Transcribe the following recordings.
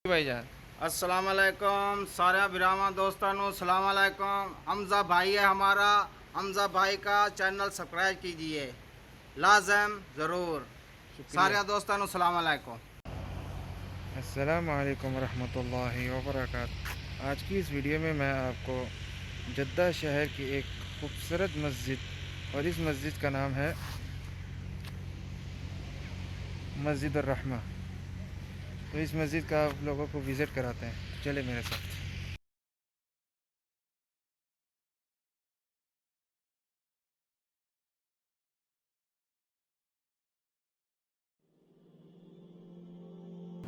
भाईजान। अस्सलाम वालेकुम सारे बिरामा दोस्तों सलाम वालेकुम। हमजा भाई है हमारा। हमजा भाई का चैनल सब्सक्राइब कीजिए लाजम ज़रूर। शुक्रिया। सारे दोस्तों सलाम वालेकुम। अस्सलाम वालेकुम रहमतुल्लाहि व बरकातहू। आज की इस वीडियो में मैं आपको जद्दा शहर की एक खूबसूरत मस्जिद और इस मस्जिद का नाम है मस्जिद उर रहमा। तो इस मस्जिद का आप लोगों को विज़िट कराते हैं, चले मेरे साथ।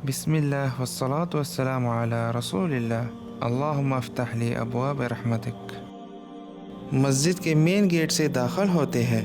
बिस्मिल्लाह वस्सलातु वस्सलामु अला रसूलिल्लाह। अल्लाहुम्मा अफ्तह ली अबवाब रहमतिक। मस्जिद के मेन गेट से दाखिल होते हैं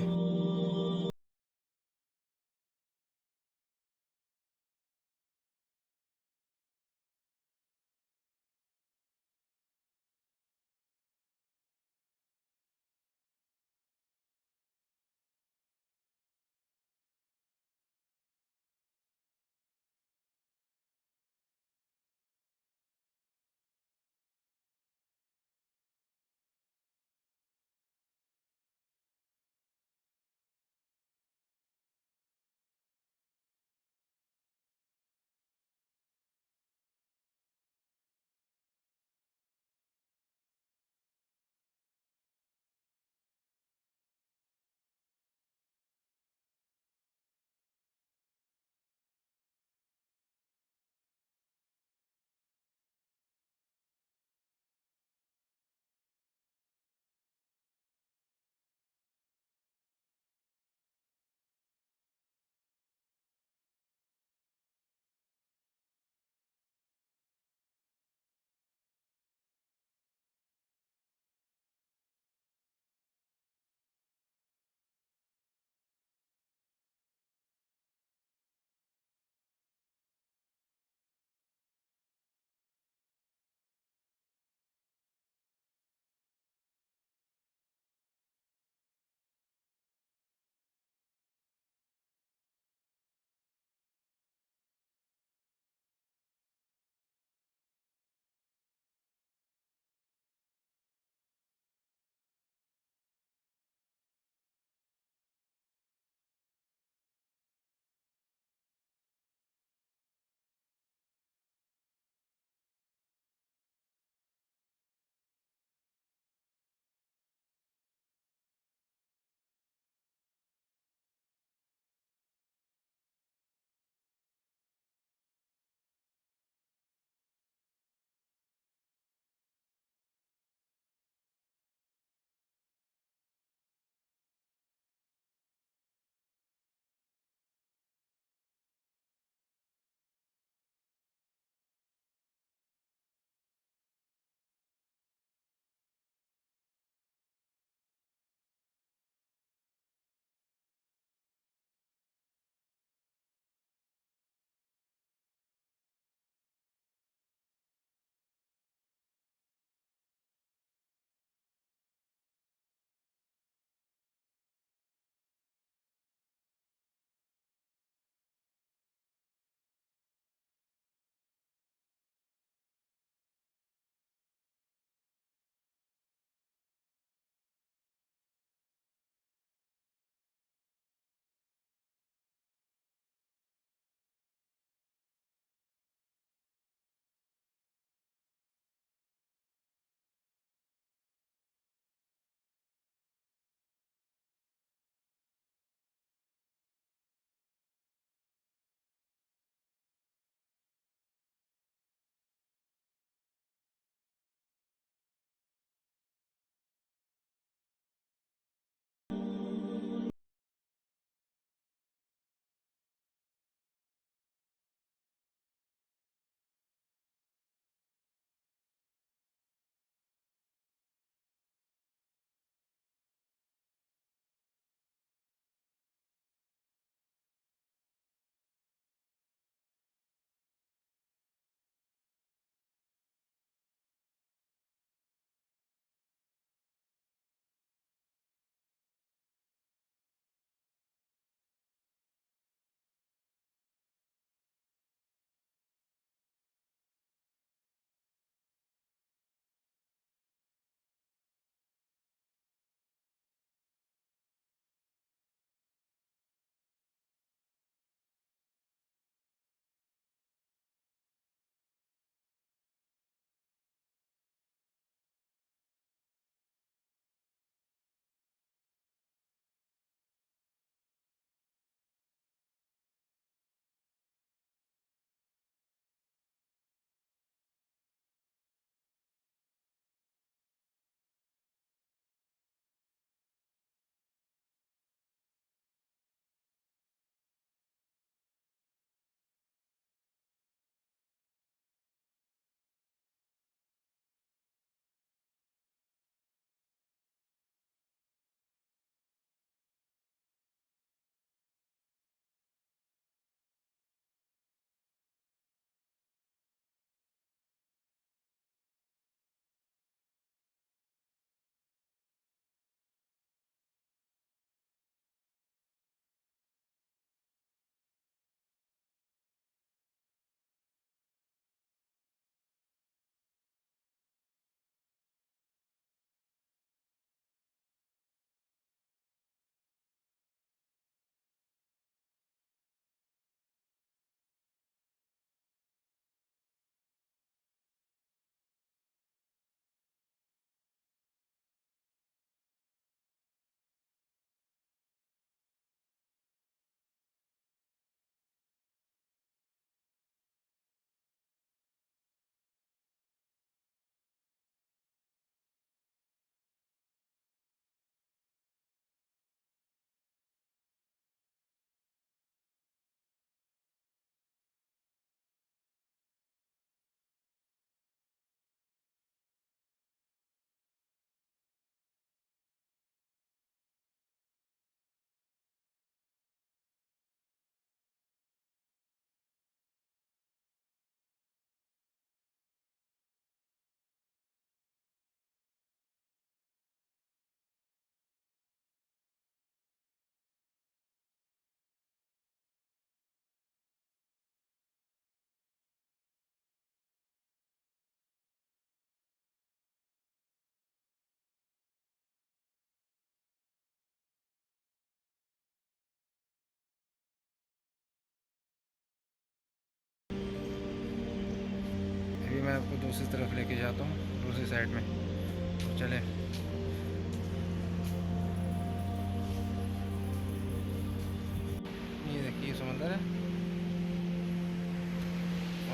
मैं आपको दूसरी तरफ लेके जाता हूँ, दूसरी साइड में। तो चले। ये देखिए समंदर है,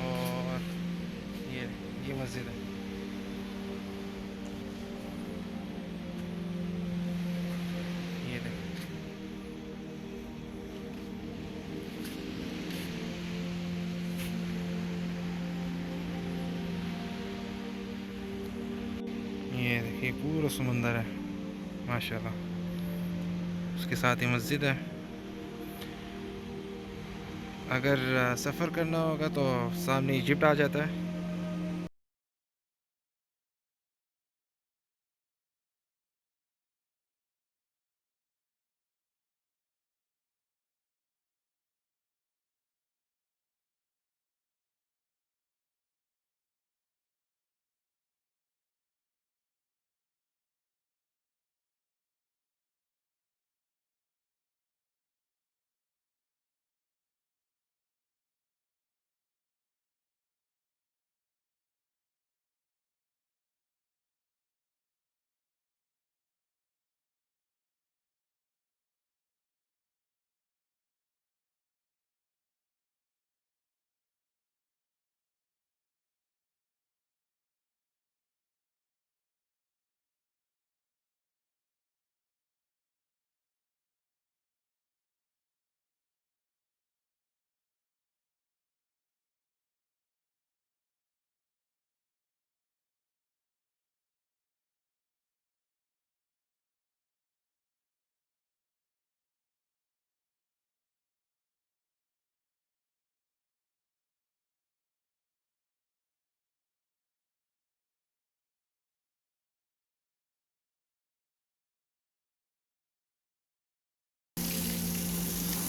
और ये मस्जिद है। ये देखिए, ये देखिए पूरा समंदर है माशाल्लाह। उसके साथ ही मस्जिद है। अगर सफ़र करना होगा तो सामने इजिप्ट आ जाता है।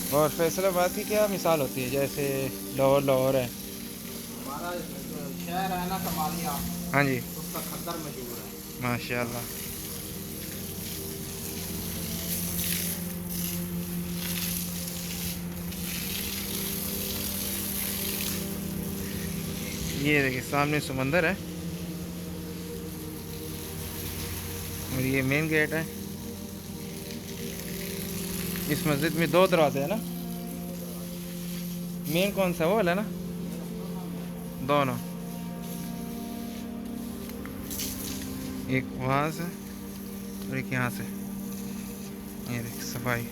और फैसलाबाद की क्या मिसाल होती है, जैसे लाहौर लाहौर है। हमारा जो शहर है ना कमालिया, हाँ जी, उसका खद्दर मशहूर है। माशाल्लाह। ये देखिए सामने समंदर है, और ये मेन गेट है। इस मस्जिद में 2 दरवाजे हैं ना, मेन कौन सा वो वाला ना, दोनों, एक वहाँ से और एक यहाँ से। ये देखिए सफाई।